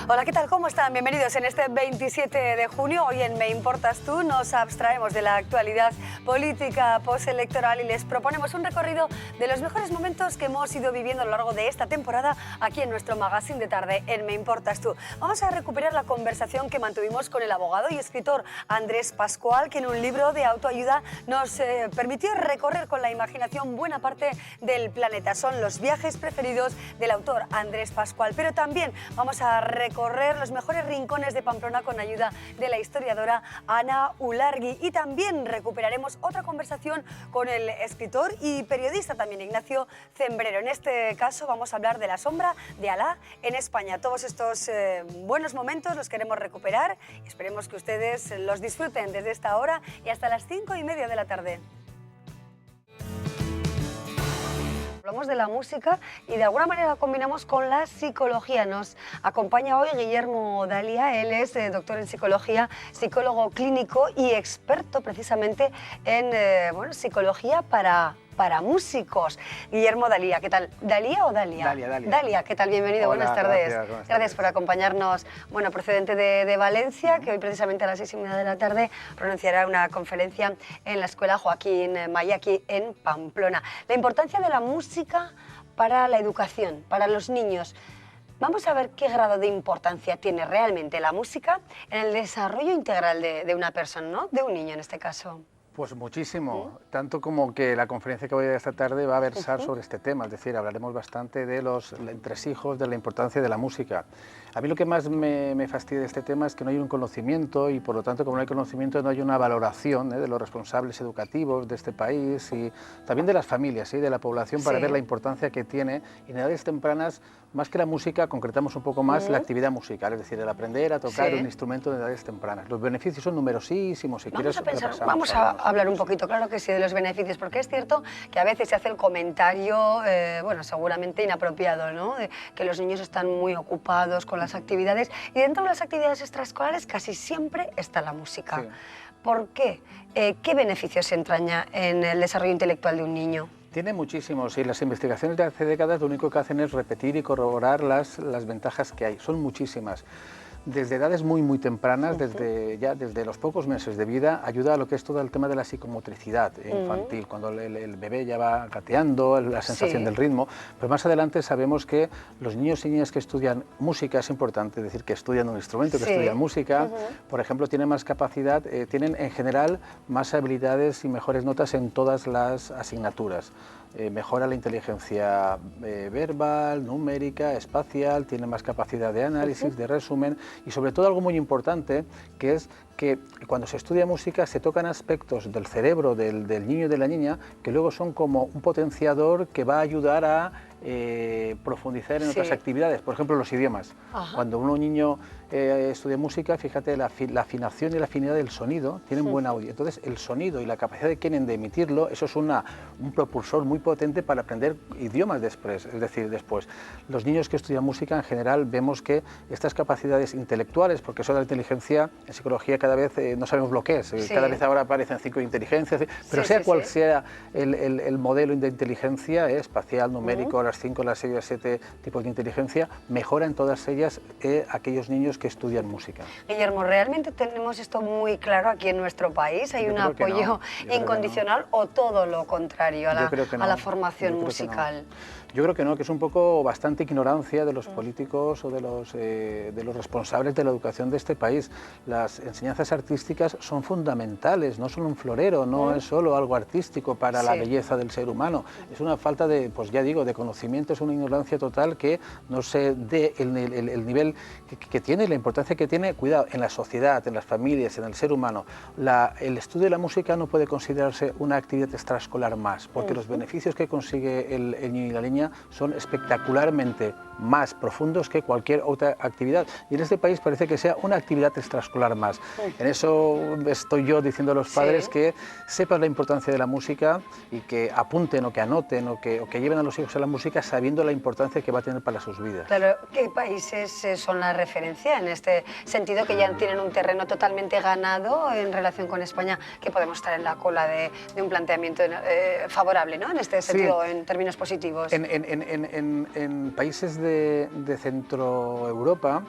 Hola, ¿qué tal? ¿Cómo están? Bienvenidos en este 27 de junio. Hoy en Me Importas Tú nos abstraemos de la actualidad política postelectoral y les proponemos un recorrido de los mejores momentos que hemos ido viviendo a lo largo de esta temporada aquí en nuestro magazine de tarde en Me Importas Tú. Vamos a recuperar la conversación que mantuvimos con el abogado y escritor Andrés Pascual, que en un libro de autoayuda nos permitió recorrer con la imaginación buena parte del planeta. Son los viajes preferidos del autor Andrés Pascual, pero también vamos a recorrer los mejores rincones de Pamplona con ayuda de la historiadora Ana Ulargui, y también recuperaremos otra conversación con el escritor y periodista también Ignacio Cembrero. En este caso vamos a hablar de la sombra de Alá en España. Todos estos buenos momentos los queremos recuperar y esperemos que ustedes los disfruten desde esta hora y hasta las 5:30 de la tarde. Hablamos de la música y de alguna manera la combinamos con la psicología. Nos acompaña hoy Guillermo Dalia. Él es doctor en psicología, psicólogo clínico y experto precisamente en psicología para músicos. Guillermo Dalia, ¿qué tal? ¿Dalia o Dalia? Dalia. Dalia, ¿qué tal? Bienvenido, Hola, buenas tardes. Gracias por acompañarnos. Bueno, procedente de Valencia, que hoy precisamente a las 6:30 de la tarde pronunciará una conferencia en la Escuela Joaquín Maya, aquí en Pamplona. La importancia de la música para la educación, para los niños. Vamos a ver qué grado de importancia tiene realmente la música en el desarrollo integral de una persona, ¿no? De un niño en este caso. Pues muchísimo, tanto como que la conferencia que voy a dar esta tarde va a versar sobre este tema, es decir, hablaremos bastante de los entresijos, de la importancia de la música. A mí lo que más me fastidia de este tema es que no hay un conocimiento y por lo tanto como no hay conocimiento no hay una valoración de los responsables educativos de este país y también de las familias, de la población para ver la importancia que tiene y en edades tempranas, más que la música, concretamos un poco más la actividad musical, es decir, el aprender a tocar un instrumento en edades tempranas. Los beneficios son numerosísimos, si quieres vamos a hablar un poquito, claro que sí, de los beneficios, porque es cierto que a veces se hace el comentario, seguramente inapropiado, ¿no? De que los niños están muy ocupados con las actividades y dentro de las actividades extraescolares casi siempre está la música. Sí. ¿Por qué? ¿Qué beneficios se entraña en el desarrollo intelectual de un niño? Tiene muchísimos y las investigaciones de hace décadas lo único que hacen es repetir y corroborar las ventajas que hay, son muchísimas. Desde edades muy tempranas, desde los pocos meses de vida, ayuda a lo que es todo el tema de la psicomotricidad infantil, cuando el bebé ya va gateando, la sensación del ritmo, pero más adelante sabemos que los niños y niñas que estudian música, es importante decir que estudian un instrumento, que estudian música, por ejemplo, tienen más capacidad, tienen en general más habilidades y mejores notas en todas las asignaturas. Mejora la inteligencia verbal, numérica, espacial, tiene más capacidad de análisis, de resumen y sobre todo algo muy importante que es que cuando se estudia música se tocan aspectos del cerebro del niño y de la niña que luego son como un potenciador que va a ayudar a profundizar en otras actividades, por ejemplo los idiomas. Cuando un niño estudia música, fíjate, la afinación y la afinidad del sonido tienen buen audio, entonces el sonido y la capacidad que tienen de emitirlo, eso es un propulsor muy potente para aprender idiomas después. Es decir, después los niños que estudian música en general vemos que estas capacidades intelectuales, porque eso de la inteligencia en psicología cada vez no sabemos lo que es, cada vez ahora aparecen 5 inteligencias, pero sea cual sea el modelo de inteligencia espacial, numérico, las 5, las 6, las 7 tipos de inteligencia, mejora en todas ellas aquellos niños que estudian música. Guillermo, ¿realmente tenemos esto muy claro aquí en nuestro país? ¿Hay un apoyo incondicional o todo lo contrario a la formación musical? Yo creo que no, que es un poco bastante ignorancia de los políticos o de los responsables de la educación de este país. Las enseñanzas artísticas son fundamentales, no son un florero, no es solo algo artístico para la belleza del ser humano. Es una falta de, pues ya digo, de conocimiento, es una ignorancia total que no se dé el nivel que tiene, la importancia que tiene, cuidado, en la sociedad, en las familias, en el ser humano. El estudio de la música no puede considerarse una actividad extraescolar más, porque los beneficios que consigue el niño y la niña son espectacularmente más profundos que cualquier otra actividad. Y en este país parece que sea una actividad extraescolar más. En eso estoy yo diciendo a los padres que sepan la importancia de la música y que apunten o que anoten o que lleven a los hijos a la música música sabiendo la importancia que va a tener para sus vidas. Claro, ¿qué países son la referencia en este sentido, que ya tienen un terreno totalmente ganado en relación con España, que podemos estar en la cola de un planteamiento favorable, ¿no? En este sentido, sí, en términos positivos? En países de Centro Europa,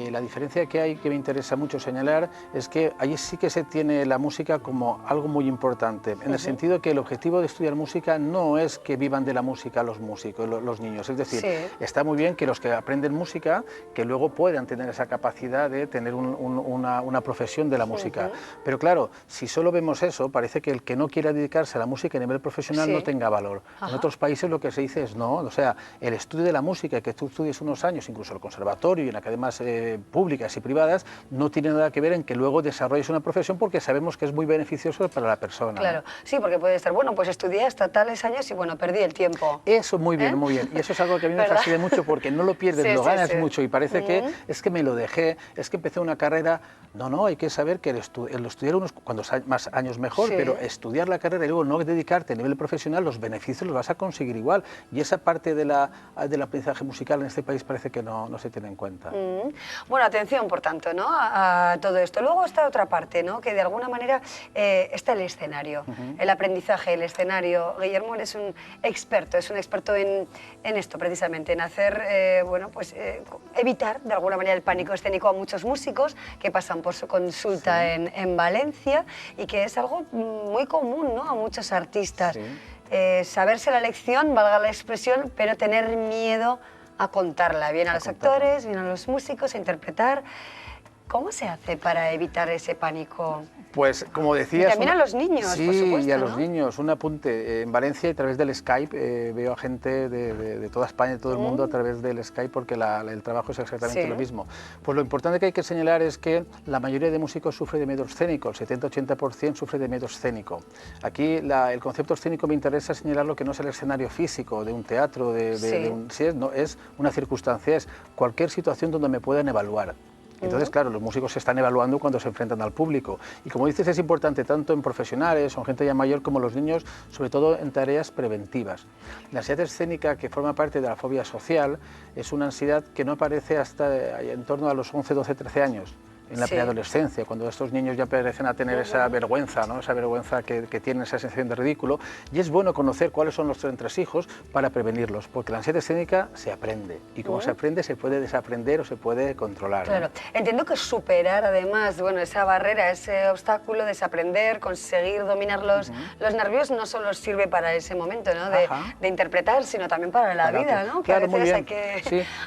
la diferencia que hay, que me interesa mucho señalar, es que allí sí que se tiene la música como algo muy importante, en el sentido que el objetivo de estudiar música no es que vivan de la música los músicos, los niños, es decir, está muy bien que los que aprenden música, que luego puedan tener esa capacidad de tener una profesión de la música, pero claro, si solo vemos eso, parece que el que no quiera dedicarse a la música a nivel profesional no tenga valor. En otros países lo que se dice es no, o sea, el estudio de la música, que tú estudies unos años, incluso el conservatorio y en academias públicas y privadas, no tiene nada que ver en que luego desarrolles una profesión, porque sabemos que es muy beneficioso para la persona. Claro, sí, porque puede estar, bueno, pues estudié hasta tales años y bueno, perdí el tiempo. Eso, muy bien, muy bien. Y eso es algo que a mí me fastidia mucho, porque no lo pierdes, lo ganas mucho y parece que es que me lo dejé, es que empecé una carrera. No, hay que saber que el estudiar cuando más años mejor, pero estudiar la carrera y luego no dedicarte a nivel profesional, los beneficios los vas a conseguir igual. Y esa parte del aprendizaje musical en este país parece que no se tiene en cuenta. Bueno, atención, por tanto, ¿no? a todo esto. Luego está otra parte, ¿no? Que de alguna manera está el escenario, el aprendizaje, el escenario. Guillermo, eres un experto en esto precisamente, en hacer, bueno, pues evitar de alguna manera el pánico escénico a muchos músicos que pasan por su consulta en Valencia, y que es algo muy común, ¿no? A muchos artistas. Saberse la lección, valga la expresión, pero tener miedo a contarla, bien a los actores, bien a los músicos, a interpretar. ¿Cómo se hace para evitar ese pánico? Pues, como decías... Y también a los niños, por supuesto, y a los niños. Un apunte. En Valencia, a través del Skype, veo a gente de toda España, de todo el mundo, a través del Skype, porque el trabajo es exactamente lo mismo. Pues lo importante que hay que señalar es que la mayoría de músicos sufre de miedo escénico, el 70-80% sufre de miedo escénico. Aquí el concepto escénico me interesa señalarlo, que no es el escenario físico de un teatro, no, es una circunstancia, es cualquier situación donde me puedan evaluar. Entonces, claro, los músicos se están evaluando cuando se enfrentan al público. Y como dices, es importante tanto en profesionales o en gente ya mayor como los niños, sobre todo en tareas preventivas. La ansiedad escénica, que forma parte de la fobia social, es una ansiedad que no aparece hasta en torno a los 11, 12, 13 años. En la preadolescencia, cuando estos niños ya parecen a tener esa vergüenza, ¿no? Esa vergüenza que tienen, esa sensación de ridículo, y es bueno conocer cuáles son los entresijos para prevenirlos, porque la ansiedad escénica se aprende, y como se aprende se puede desaprender o se puede controlar. Claro, ¿no? Entiendo que superar además, bueno, esa barrera, ese obstáculo, desaprender, conseguir dominar los nervios, no solo sirve para ese momento, ¿no? de interpretar, sino también para la vida, ¿no? Que a veces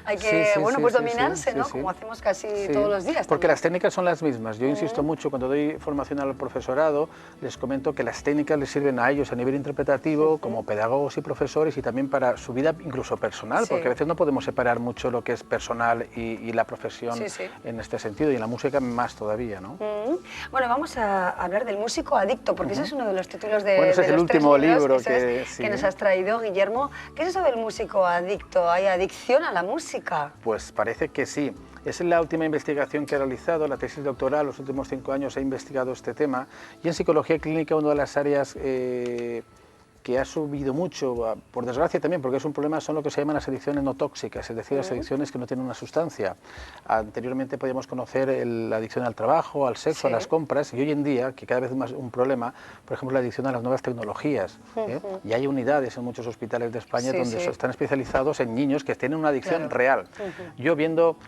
hay que bueno, pues dominarse, ¿no? Como hacemos casi todos los días. Porque las técnicas son las mismas. Yo insisto mucho, cuando doy formación al profesorado, les comento que las técnicas les sirven a ellos a nivel interpretativo, como pedagogos y profesores, y también para su vida incluso personal, porque a veces no podemos separar mucho lo que es personal y la profesión en este sentido, y en la música más todavía, ¿no? Bueno, vamos a hablar del músico adicto, porque ese es uno de los títulos de, ese es el último libro que nos has traído, Guillermo. ¿Qué es eso del músico adicto? ¿Hay adicción a la música? Pues parece que sí. Es la última investigación que he realizado, la tesis doctoral, los últimos 5 años he investigado este tema, y en psicología clínica una de las áreas que ha subido mucho, por desgracia también, porque es un problema, son lo que se llaman las adicciones no tóxicas, es decir, las adicciones que no tienen una sustancia. Anteriormente podíamos conocer la adicción al trabajo, al sexo, a las compras, y hoy en día, que cada vez es más un problema, por ejemplo, la adicción a las nuevas tecnologías. Y hay unidades en muchos hospitales de España donde están especializados en niños que tienen una adicción real. Yo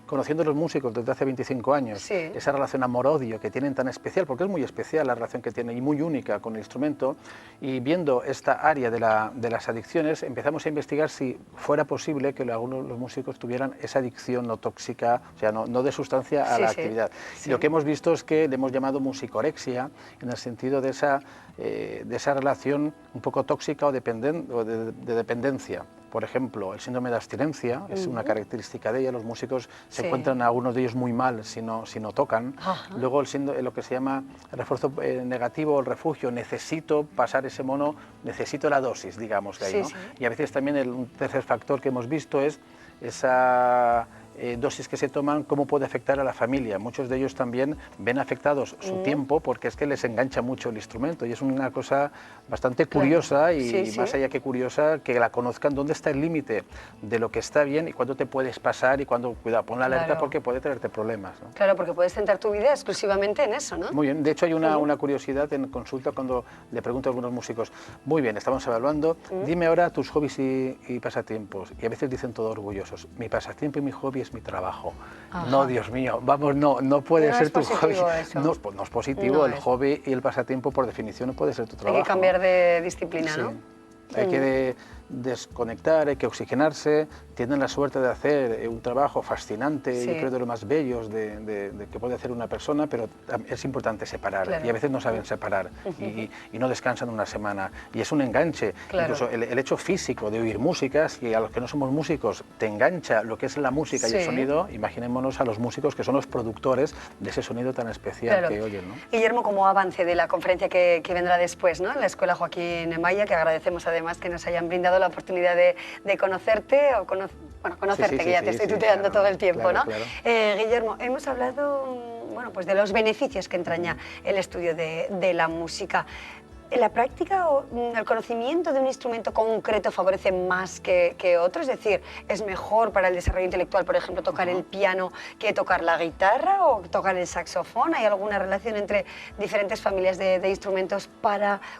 conociendo a los músicos desde hace 25 años, esa relación amor-odio que tienen tan especial, porque es muy especial la relación que tienen y muy única con el instrumento, y viendo esta área de las adicciones, empezamos a investigar si fuera posible que algunos de los músicos tuvieran esa adicción no tóxica, o sea, no de sustancia a la actividad. Y lo que hemos visto es que le hemos llamado musicorexia, en el sentido de esa relación un poco tóxica o de dependencia. Por ejemplo, el síndrome de abstinencia es una característica de ella. Los músicos se encuentran algunos de ellos muy mal si no tocan. Luego lo que se llama el refuerzo negativo, el refugio, necesito pasar ese mono, necesito la dosis, digamos, de ahí, ¿no? Y a veces también un tercer factor que hemos visto es esa dosis que se toman, cómo puede afectar a la familia. Muchos de ellos también ven afectados su tiempo porque es que les engancha mucho el instrumento y es una cosa bastante curiosa y más allá que curiosa, que la conozcan dónde está el límite de lo que está bien y cuándo te puedes pasar y cuándo, cuidado, pon la alerta porque puede traerte problemas, ¿no? Claro, porque puedes centrar tu vida exclusivamente en eso, ¿no? Muy bien, de hecho hay una curiosidad en consulta cuando le pregunto a algunos músicos, muy bien, estamos evaluando, dime ahora tus hobbies y pasatiempos, y a veces dicen todos orgullosos, mi pasatiempo y mi hobby es mi trabajo. No, Dios mío, vamos, no puede ser tu hobby. No es positivo, el hobby y el pasatiempo por definición no puede ser tu trabajo. Hay que cambiar de disciplina, ¿no? Hay que desconectar, hay que oxigenarse, tienen la suerte de hacer un trabajo fascinante, yo creo de lo más bellos de que puede hacer una persona, pero es importante separar y a veces no saben separar y no descansan una semana y es un enganche, incluso el hecho físico de oír músicas y a los que no somos músicos te engancha lo que es la música y el sonido, imaginémonos a los músicos que son los productores de ese sonido tan especial que oyen, ¿no? Guillermo, como avance de la conferencia que vendrá después, ¿no? En la Escuela Joaquín Amaya, que agradecemos además que nos hayan brindado la oportunidad de conocerte, o conocerte, que ya te estoy tuteando todo el tiempo, ¿no? Guillermo, hemos hablado bueno, pues de los beneficios que entraña el estudio de la música. ¿En la práctica el conocimiento de un instrumento concreto favorece más que otro? Es decir, ¿es mejor para el desarrollo intelectual, por ejemplo, tocar el piano que tocar la guitarra o tocar el saxofón? ¿Hay alguna relación entre diferentes familias de instrumentos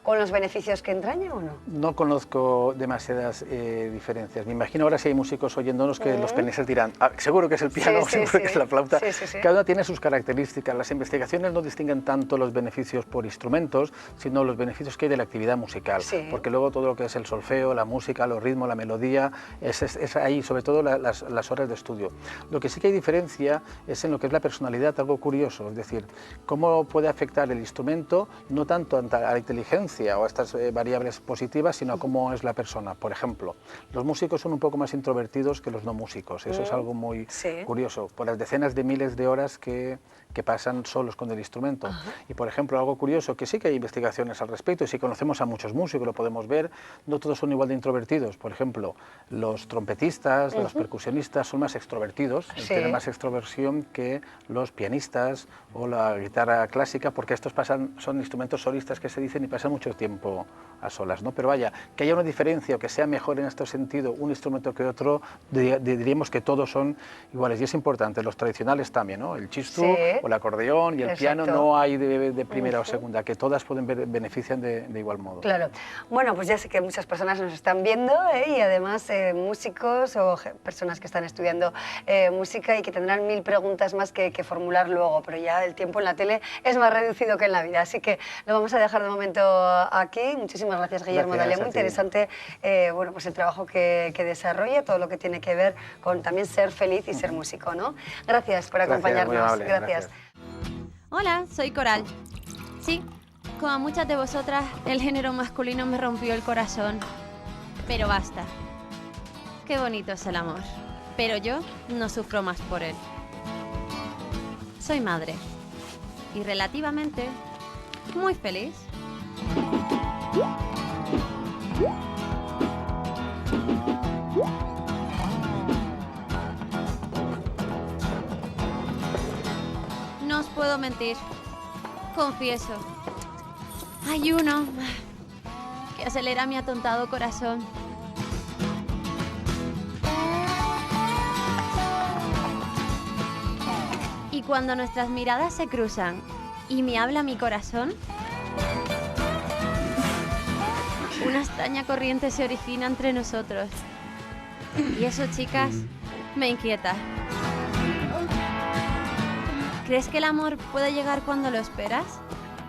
con los beneficios que entraña o no? No conozco demasiadas diferencias. Me imagino ahora si hay músicos oyéndonos que los peneses dirán, seguro que es el piano, seguro que es la flauta. Cada uno tiene sus características. Las investigaciones no distinguen tanto los beneficios por instrumentos, sino los beneficios que hay de la actividad musical, porque luego todo lo que es el solfeo, la música, los ritmos, la melodía, es ahí, sobre todo las horas de estudio. Lo que sí que hay diferencia es en lo que es la personalidad, algo curioso, es decir, cómo puede afectar el instrumento, no tanto a la inteligencia o a estas variables positivas, sino a cómo es la persona. Por ejemplo, los músicos son un poco más introvertidos que los no músicos, eso es algo muy curioso, por las decenas de miles de horas que pasan solos con el instrumento. Y por ejemplo, algo curioso, que sí que hay investigaciones al respecto, y si conocemos a muchos músicos, lo podemos ver, no todos son igual de introvertidos. Por ejemplo, los trompetistas, los percusionistas son más extrovertidos, tienen más extroversión que los pianistas o la guitarra clásica, porque estos son instrumentos solistas que se dicen y pasan mucho tiempo a solas, ¿no? Pero vaya, que haya una diferencia o que sea mejor en este sentido un instrumento que otro, diríamos que todos son iguales. Y es importante, los tradicionales también, ¿no? El chistu o el acordeón y el piano no hay de primera o segunda, que todas benefician de igual modo. Claro. Bueno, pues ya sé que muchas personas nos están viendo y además músicos o personas que están estudiando música y que tendrán 1000 preguntas más que formular luego, pero ya el tiempo en la tele es más reducido que en la vida, así que lo vamos a dejar de momento aquí. Muchísimas gracias, Guillermo Dalia, muy interesante bueno, pues el trabajo que desarrolla, todo lo que tiene que ver con también ser feliz y ser músico, ¿no? Gracias por acompañarnos. Muy amable, gracias. Hola, soy Coral. Sí, como a muchas de vosotras, el género masculino me rompió el corazón. Pero basta. Qué bonito es el amor. Pero yo no sufro más por él. Soy madre. Y relativamente muy feliz. No os puedo mentir. Confieso. Hay uno que acelera mi atontado corazón. Y cuando nuestras miradas se cruzan y me habla mi corazón, una extraña corriente se origina entre nosotros. Y eso, chicas, me inquieta. ¿Crees que el amor puede llegar cuando lo esperas?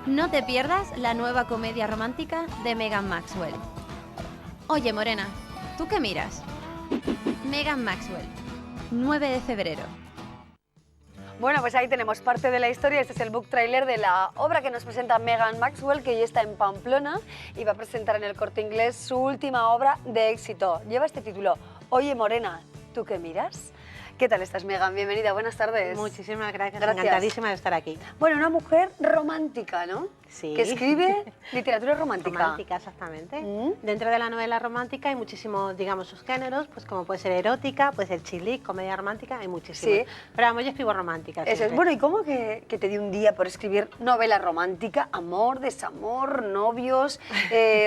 No te pierdas la nueva comedia romántica de Megan Maxwell. Oye, Morena, ¿tú qué miras? Megan Maxwell, 9 de febrero. Bueno, pues ahí tenemos parte de la historia. Este es el book trailer de la obra que nos presenta Megan Maxwell, que ya está en Pamplona y va a presentar en el Corte Inglés su última obra de éxito. Lleva este título, Oye, Morena, ¿tú qué miras? ¿Qué tal estás, Megan? Bienvenida, buenas tardes. Muchísimas gracias, encantadísima de estar aquí. Bueno, una mujer romántica, ¿no? Sí. Que escribe literatura romántica. Romántica, exactamente. Dentro de la novela romántica hay muchísimos, digamos, subgéneros, pues como puede ser erótica, puede ser chick, comedia romántica, hay muchísimos. Sí. Pero vamos, yo escribo romántica. Eso es. Bueno, ¿y cómo que te dio un día por escribir novela romántica? Amor, desamor, novios,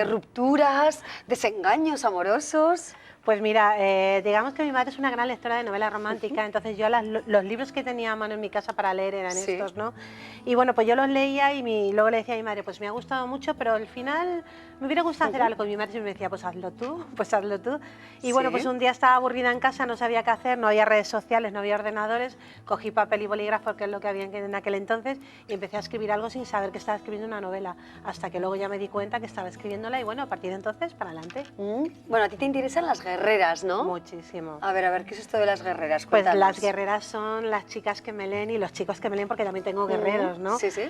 rupturas, desengaños amorosos. Pues mira, digamos que mi madre es una gran lectora de novela romántica, entonces yo los libros que tenía a mano en mi casa para leer eran estos, ¿no? Y bueno, pues yo los leía y luego le decía a mi madre, pues me ha gustado mucho, pero al final me hubiera gustado hacer algo. Y mi madre siempre me decía, pues hazlo tú, pues hazlo tú. Y bueno, pues un día estaba aburrida en casa, no sabía qué hacer, no había redes sociales, no había ordenadores, cogí papel y bolígrafo, que es lo que había en aquel entonces, y empecé a escribir algo sin saber que estaba escribiendo una novela, hasta que luego ya me di cuenta que estaba escribiéndola y bueno, a partir de entonces, para adelante. Bueno, a ti te interesan las guerreras, ¿no? Muchísimo. A ver, ¿qué es esto de las guerreras? Pues Cuéntanos. las guerreras son las chicas que me leen y los chicos que me leen, porque también tengo guerreros, ¿no? Sí, sí.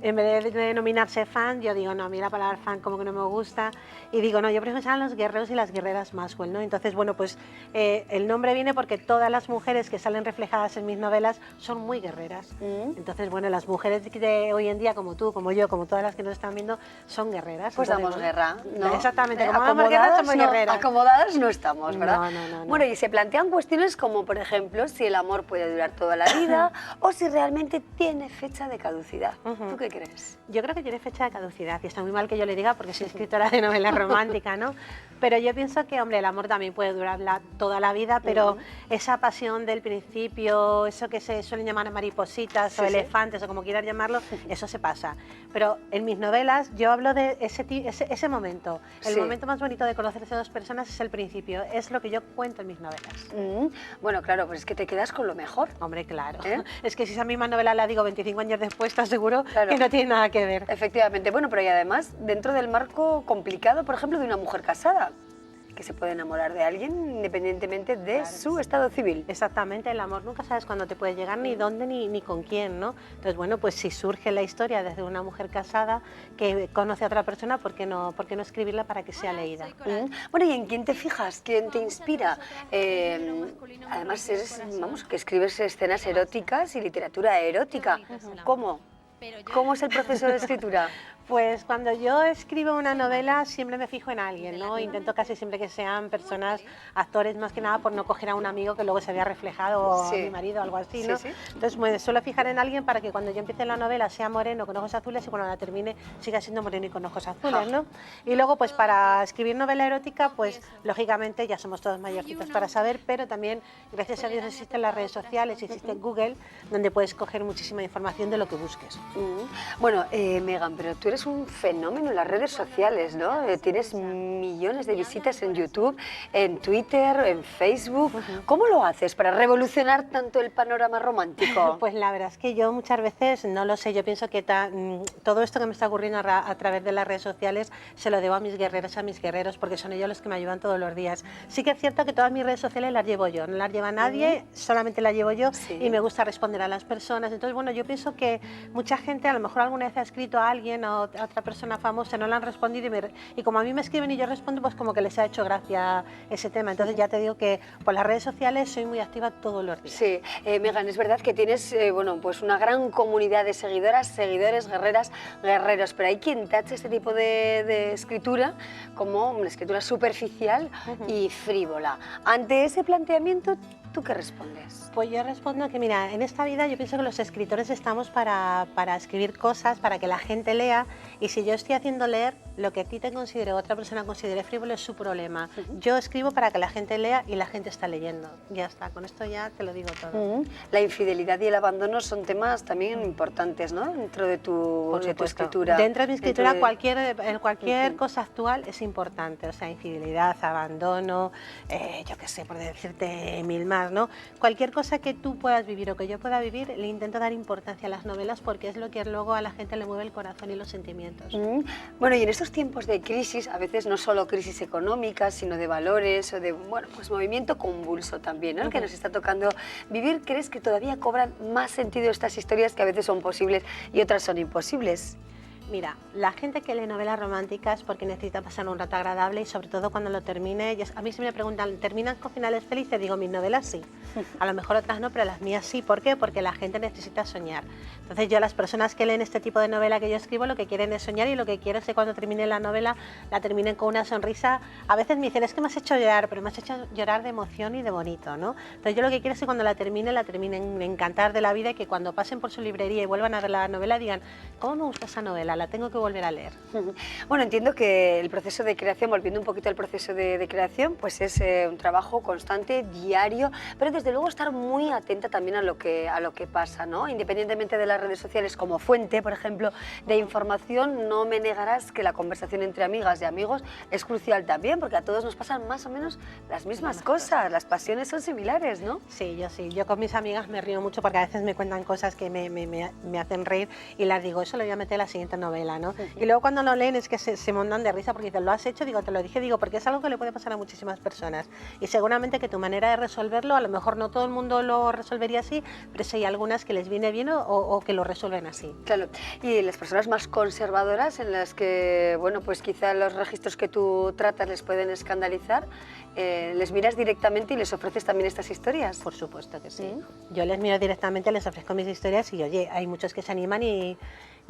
En vez de denominarse fan, yo digo, no, a mí la palabra fan como que no me gusta, y digo, no, yo prefiero que sean los guerreros y las guerreras Maxwell, ¿no? Entonces, bueno, pues el nombre viene porque todas las mujeres que salen reflejadas en mis novelas son muy guerreras. Entonces, bueno, las mujeres de hoy en día, como tú, como yo, como todas las que nos están viendo, son guerreras. Pues entonces, damos guerra, ¿no? Exactamente, como damos guerra, somos guerreras. Acomodadas no estamos, ¿verdad? No. Bueno, y se plantean cuestiones como, por ejemplo, si el amor puede durar toda la vida o si realmente tiene fecha de caducidad. ¿Tú qué crees? Yo creo que tiene fecha de caducidad y está muy mal que yo le diga porque soy escritora de novela romántica, ¿no? Pero yo pienso que, hombre, el amor también puede durar toda la vida, pero esa pasión del principio, eso que se suelen llamar maripositas o elefantes o como quieras llamarlo, eso se pasa. Pero en mis novelas yo hablo de ese momento. El momento más bonito de conocerse a dos personas es el principio, es lo que yo cuento en mis novelas. Bueno, claro, pues es que te quedas con lo mejor. Hombre, claro. Es que si esa misma novela la digo 25 años después, te aseguro Claro. que no tiene nada que ver. Efectivamente. Bueno, pero y además, dentro del marco complicado, por ejemplo, de una mujer casada, que se puede enamorar de alguien independientemente de su estado civil. Exactamente, el amor nunca sabes cuándo te puede llegar, ni dónde, ni con quién, ¿no? Entonces, bueno, pues si surge la historia desde una mujer casada que conoce a otra persona, ¿por qué no escribirla para que sea leída? Bueno, ¿y en quién te fijas? ¿Quién te inspira? Además, que escribes escenas eróticas y literatura erótica. ¿Cómo? ¿Cómo es el proceso de escritura? Pues cuando yo escribo una novela siempre me fijo en alguien, ¿no? Intento casi siempre que sean personas, actores, más que nada por no coger a un amigo que luego se vea reflejado a mi marido o algo así, ¿no? Entonces me suelo fijar en alguien para que cuando yo empiece la novela sea moreno con ojos azules y cuando la termine siga siendo moreno y con ojos azules, ¿no? Y luego pues para escribir novela erótica pues lógicamente ya somos todos mayorcitos para saber, pero también gracias a Dios existen las redes sociales, existe Google, donde puedes coger muchísima información de lo que busques. Bueno, Megan, pero tú eres un fenómeno en las redes sociales, ¿no? Tienes millones de visitas en YouTube, en Twitter, en Facebook. ¿Cómo lo haces para revolucionar tanto el panorama romántico? Pues la verdad es que yo muchas veces, no lo sé, yo pienso que todo esto que me está ocurriendo a través de las redes sociales se lo debo a mis guerreros, a mis guerreros, porque son ellos los que me ayudan todos los días. Sí que es cierto que todas mis redes sociales las llevo yo, no las lleva nadie, solamente las llevo yo y me gusta responder a las personas. Entonces, bueno, yo pienso que mucha gente a lo mejor alguna vez ha escrito a alguien o a otra persona famosa, no le han respondido y como a mí me escriben y yo respondo, pues como que les ha hecho gracia ese tema. Entonces ya te digo que por las redes sociales soy muy activa todos los días. Sí, Megan, es verdad que tienes bueno, pues una gran comunidad de seguidoras, seguidores, guerreras, guerreros, pero hay quien tacha este tipo de escritura como una escritura superficial y frívola. Ante ese planteamiento, ¿tú qué respondes? Pues yo respondo que, mira, en esta vida yo pienso que los escritores estamos para escribir cosas, para que la gente lea, y si yo estoy haciendo leer, lo que a ti te considere o otra persona considere frívolo es su problema. Yo escribo para que la gente lea y la gente está leyendo. Ya está, con esto ya te lo digo todo. La infidelidad y el abandono son temas también importantes, ¿no? Dentro de tu escritura. Dentro de mi escritura cualquier cosa actual es importante, o sea, infidelidad, abandono, yo qué sé, por decirte mil más, ¿no? Cualquier cosa que tú puedas vivir o que yo pueda vivir, le intento dar importancia a las novelas porque es lo que luego a la gente le mueve el corazón y los sentimientos. Bueno, y en estos tiempos de crisis, a veces no solo crisis económica, sino de valores o de, bueno, pues movimiento convulso también, ¿no? El que nos está tocando vivir, ¿crees que todavía cobran más sentido estas historias que a veces son posibles y otras son imposibles? Mira, la gente que lee novelas románticas porque necesita pasar un rato agradable y sobre todo cuando lo termine, a mí se me preguntan, ¿terminan con finales felices? Digo, mis novelas sí, a lo mejor otras no, pero las mías sí. ¿Por qué? Porque la gente necesita soñar. Entonces yo, las personas que leen este tipo de novela que yo escribo, lo que quieren es soñar, y lo que quiero es que cuando termine la novela la terminen con una sonrisa. A veces me dicen, es que me has hecho llorar, pero me has hecho llorar de emoción y de bonito, ¿no? Entonces yo lo que quiero es que cuando la terminen encantar de la vida, y que cuando pasen por su librería y vuelvan a ver la novela digan, ¿cómo me gusta esa novela? La tengo que volver a leer. Bueno, entiendo que el proceso de creación, volviendo un poquito al proceso de creación, pues es un trabajo constante, diario, pero desde luego estar muy atenta también a lo que pasa, ¿no? Independientemente de las redes sociales como fuente, por ejemplo, de información, no me negarás que la conversación entre amigas y amigos es crucial también, porque a todos nos pasan más o menos las mismas cosas, las pasiones son similares, ¿no? Sí, yo con mis amigas me río mucho porque a veces me cuentan cosas que me hacen reír y las digo, eso lo voy a meter en la siguiente novela, ¿no? Y luego cuando lo leen es que se montan de risa porque dicen, ¿lo has hecho? Digo, te lo dije, digo, porque es algo que le puede pasar a muchísimas personas y seguramente que tu manera de resolverlo, a lo mejor no todo el mundo lo resolvería así, pero sí hay algunas que les viene bien o que lo resuelven así. Claro, y las personas más conservadoras en las que, bueno, pues quizá los registros que tú tratas les pueden escandalizar, ¿les miras directamente y les ofreces también estas historias? Por supuesto que sí. Yo les miro directamente, les ofrezco mis historias y, oye, hay muchos que se animan y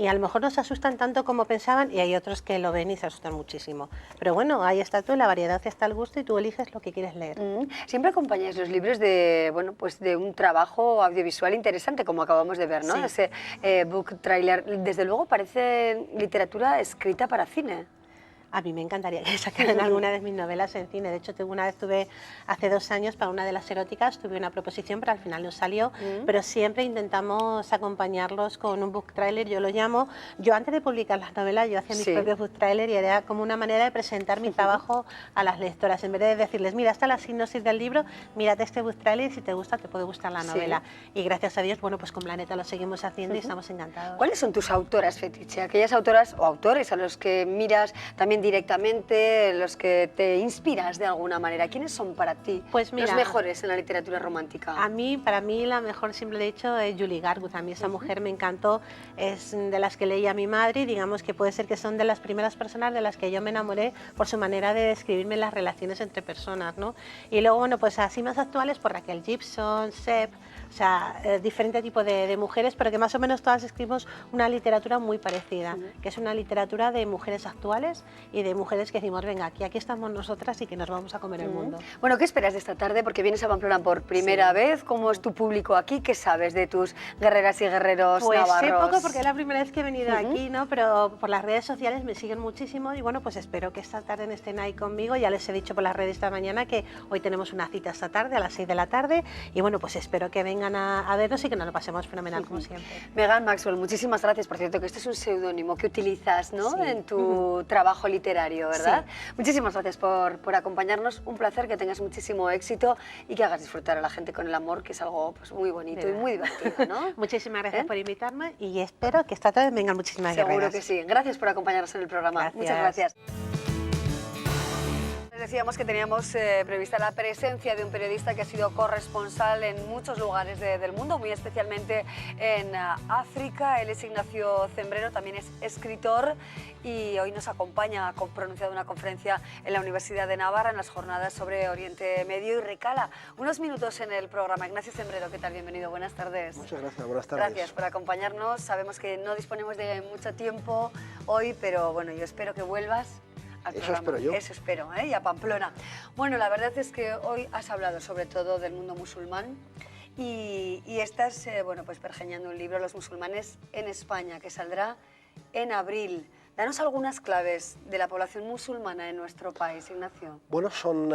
a lo mejor no se asustan tanto como pensaban y hay otros que lo ven y se asustan muchísimo. Pero bueno, ahí está tú, la variedad está al gusto y tú eliges lo que quieres leer. Siempre acompañáis los libros de, bueno, pues de un trabajo audiovisual interesante, como acabamos de ver, ¿no? Sí. Ese book trailer. Desde luego parece literatura escrita para cine. A mí me encantaría que sacaran alguna de mis novelas en cine. De hecho, una vez tuve, hace 2 años, para una de las eróticas, tuve una proposición, pero al final no salió. Pero siempre intentamos acompañarlos con un book trailer, yo lo llamo. Yo antes de publicar las novelas, yo hacía mis propios book trailer y era como una manera de presentar mi trabajo a las lectoras. En vez de decirles, mira, esta es la sinopsis del libro, mírate este book trailer y si te gusta, te puede gustar la novela. Y gracias a Dios, bueno, pues con Planeta lo seguimos haciendo y estamos encantados. ¿Cuáles son tus autoras fetiche? Aquellas autoras o autores a los que miras también directamente, los que te inspiras de alguna manera. ¿Quiénes son para ti pues mira, los mejores en la literatura romántica? Para mí la mejor, siempre he dicho, es Julie Garwood. A mí esa mujer me encantó, es de las que leí a mi madre y digamos que puede ser que son de las primeras personas de las que yo me enamoré por su manera de describirme las relaciones entre personas, ¿no? Y luego, bueno, pues así más actuales, por Raquel Gibson, Sepp, o sea, diferente tipo de mujeres, pero que más o menos todas escribimos una literatura muy parecida, que es una literatura de mujeres actuales y de mujeres que decimos, venga, aquí estamos nosotras y que nos vamos a comer el mundo. Bueno, ¿qué esperas de esta tarde? Porque vienes a Pamplona por primera vez. ¿Cómo es tu público aquí? ¿Qué sabes de tus guerreras y guerreros navarros? Pues sé poco porque es la primera vez que he venido aquí, ¿no? Pero por las redes sociales me siguen muchísimo y bueno, pues espero que esta tarde estén ahí conmigo. Ya les he dicho por las redes esta mañana que hoy tenemos una cita esta tarde a las 6 de la tarde y bueno, pues espero que vengan a vernos y que nos lo pasemos fenomenal como siempre. Megan Maxwell, muchísimas gracias. Por cierto, que este es un seudónimo que utilizas, ¿no? En tu trabajo literario, ¿verdad? Muchísimas gracias por acompañarnos. Un placer, que tengas muchísimo éxito y que hagas disfrutar a la gente con el amor, que es algo pues, muy bonito y muy divertido, ¿no? Muchísimas gracias por invitarme y espero que esta tarde vengan muchísimas guerreras. Seguro que sí. Gracias por acompañarnos en el programa. Muchas gracias. Decíamos que teníamos prevista la presencia de un periodista que ha sido corresponsal en muchos lugares del mundo, muy especialmente en África. Él es Ignacio Zembrero, también es escritor y hoy nos acompaña, ha pronunciado una conferencia en la Universidad de Navarra en las jornadas sobre Oriente Medio y recala unos minutos en el programa. Ignacio Zembrero, ¿qué tal? Bienvenido, buenas tardes. Muchas gracias, buenas tardes. Gracias por acompañarnos. Sabemos que no disponemos de mucho tiempo hoy, pero bueno, yo espero que vuelvas. Eso espero yo. Eso espero, y a Pamplona. Bueno, la verdad es que hoy has hablado sobre todo del mundo musulmán y estás, bueno, pues pergeñando un libro, Los musulmanes en España, que saldrá en abril. Danos algunas claves de la población musulmana en nuestro país, Ignacio. Bueno, son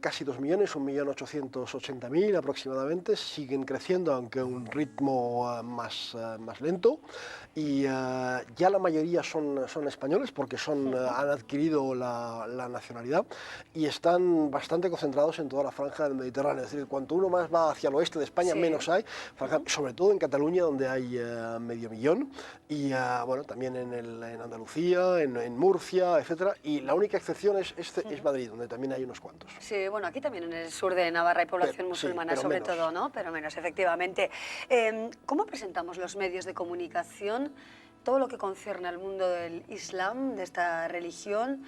casi 2 millones, 1.880.000 aproximadamente, siguen creciendo aunque a un ritmo más lento y ya la mayoría son españoles porque han adquirido la nacionalidad y están bastante concentrados en toda la franja del Mediterráneo, es decir, cuanto uno más va hacia el oeste de España, menos hay, sobre todo en Cataluña donde hay medio millón y bueno, también en Andalucía, en Murcia, etcétera, y la única excepción es Madrid, donde también hay unos cuantos. Sí, bueno, aquí también en el sur de Navarra hay población musulmana, sí, sobre menos. todo, ¿no? Pero menos, efectivamente. ¿Cómo presentamos los medios de comunicación todo lo que concierne al mundo del Islam, de esta religión.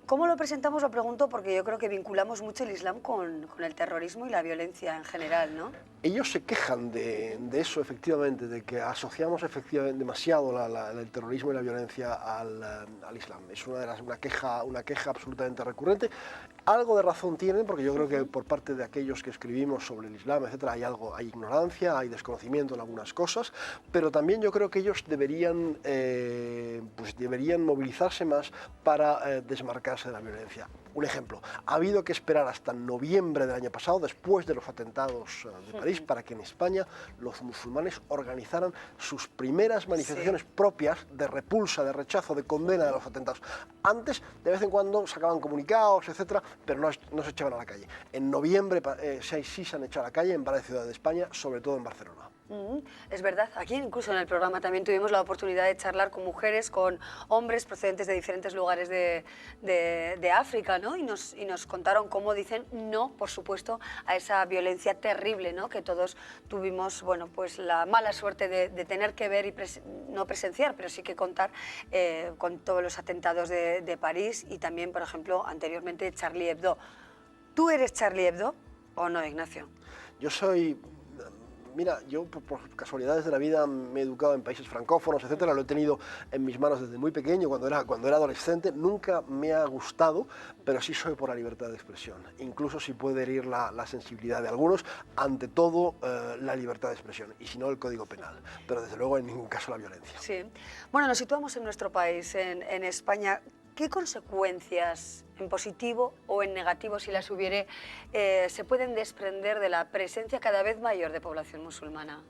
¿Cómo lo presentamos? Lo pregunto porque yo creo que vinculamos mucho el Islam con el terrorismo y la violencia en general, ¿no? Ellos se quejan de eso, efectivamente, de que asociamos efectivamente demasiado el terrorismo y la violencia al Islam. Es una queja absolutamente recurrente. Algo de razón tienen, porque yo creo que por parte de aquellos que escribimos sobre el Islam, etcétera, hay ignorancia, hay desconocimiento en algunas cosas, pero también yo creo que ellos deberían movilizarse más para desmarcarse de la violencia. Un ejemplo, ha habido que esperar hasta noviembre del año pasado, después de los atentados de París, para que en España los musulmanes organizaran sus primeras manifestaciones propias de repulsa, de rechazo, de condena de los atentados. Antes, de vez en cuando, sacaban comunicados, etcétera, pero no se echaban a la calle. En noviembre sí se han echado a la calle en varias ciudades de España, sobre todo en Barcelona. Es verdad, aquí incluso en el programa también tuvimos la oportunidad de charlar con mujeres, con hombres procedentes de diferentes lugares de África, ¿no? Y nos contaron cómo dicen no, por supuesto, a esa violencia terrible, ¿no? Que todos tuvimos, bueno, pues la mala suerte de tener que ver y no presenciar, pero sí que contar con todos los atentados de París y también, por ejemplo, anteriormente Charlie Hebdo. ¿Tú eres Charlie Hebdo o no, Ignacio? Yo soy... Mira, yo por casualidades de la vida me he educado en países francófonos, etcétera, lo he tenido en mis manos desde muy pequeño, cuando era adolescente. Nunca me ha gustado, pero sí soy por la libertad de expresión, incluso si puede herir la sensibilidad de algunos, ante todo la libertad de expresión, y si no el Código Penal, pero desde luego en ningún caso la violencia. Sí. Bueno, nos situamos en nuestro país, en España. ¿Qué consecuencias, en positivo o en negativo, si las hubiere, se pueden desprender de la presencia cada vez mayor de población musulmana?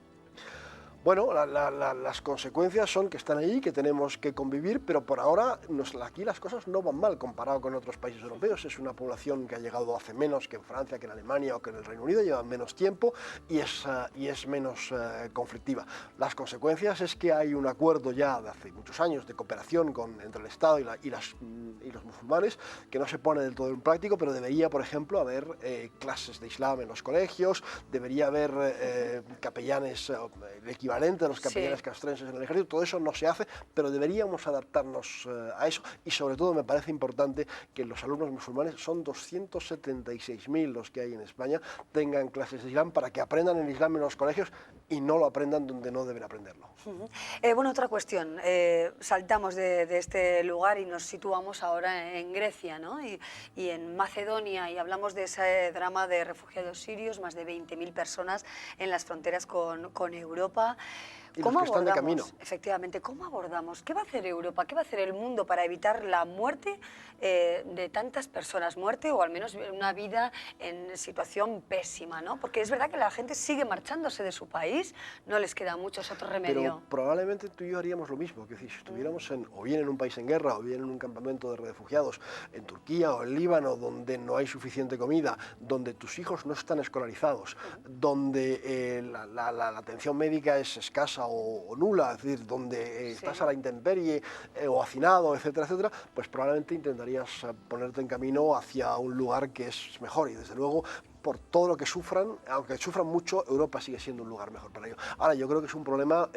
Bueno, las consecuencias son que están ahí, que tenemos que convivir, pero por ahora aquí las cosas no van mal comparado con otros países europeos. Es una población que ha llegado hace menos que en Francia, que en Alemania o que en el Reino Unido, lleva menos tiempo y es menos conflictiva. Las consecuencias es que hay un acuerdo ya de hace muchos años de cooperación entre el Estado y los musulmanes, que no se pone del todo en práctico, pero debería, por ejemplo, haber clases de Islam en los colegios, debería haber capellanes, el equivalente de los capellanes castrenses en el ejército. Todo eso no se hace, pero deberíamos adaptarnos a eso, y sobre todo me parece importante que los alumnos musulmanes, son 276.000 los que hay en España, tengan clases de Islam para que aprendan el Islam en los colegios y no lo aprendan donde no deben aprenderlo. Bueno, otra cuestión, saltamos de este lugar y nos situamos ahora en Grecia, ¿no? y en Macedonia, y hablamos de ese drama de refugiados sirios, más de 20.000 personas en las fronteras con Europa. ¿Cómo los que están de camino? Efectivamente, ¿cómo abordamos? ¿Qué va a hacer Europa? ¿Qué va a hacer el mundo para evitar la muerte de tantas personas? Muerte o al menos una vida en situación pésima, ¿no? Porque es verdad que la gente sigue marchándose de su país, no les queda mucho, es otro remedio. Pero probablemente tú y yo haríamos lo mismo, que si estuviéramos o bien en un país en guerra, o bien en un campamento de refugiados, en Turquía o en Líbano, donde no hay suficiente comida, donde tus hijos no están escolarizados, donde la atención médica es escasa o nula, es decir, donde estás a la intemperie o hacinado, etcétera, etcétera, pues probablemente intentarías ponerte en camino hacia un lugar que es mejor, y desde luego por todo lo que sufran, aunque sufran mucho, Europa sigue siendo un lugar mejor para ellos. Ahora, yo creo que es un problema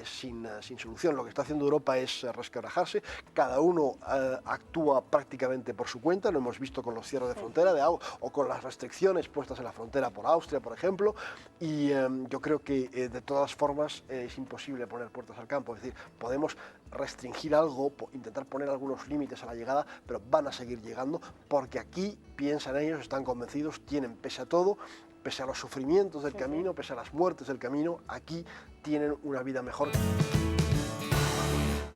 sin solución. Lo que está haciendo Europa es resquebrajarse, cada uno actúa prácticamente por su cuenta, lo hemos visto con los cierres de frontera o con las restricciones puestas en la frontera por Austria, por ejemplo, y yo creo que de todas formas es imposible poner puertas al campo, es decir, podemos restringir algo, intentar poner algunos límites a la llegada, pero van a seguir llegando, porque aquí piensan ellos, están convencidos, tienen, pese a todo, pese a los sufrimientos del camino, pese a las muertes del camino, aquí tienen una vida mejor.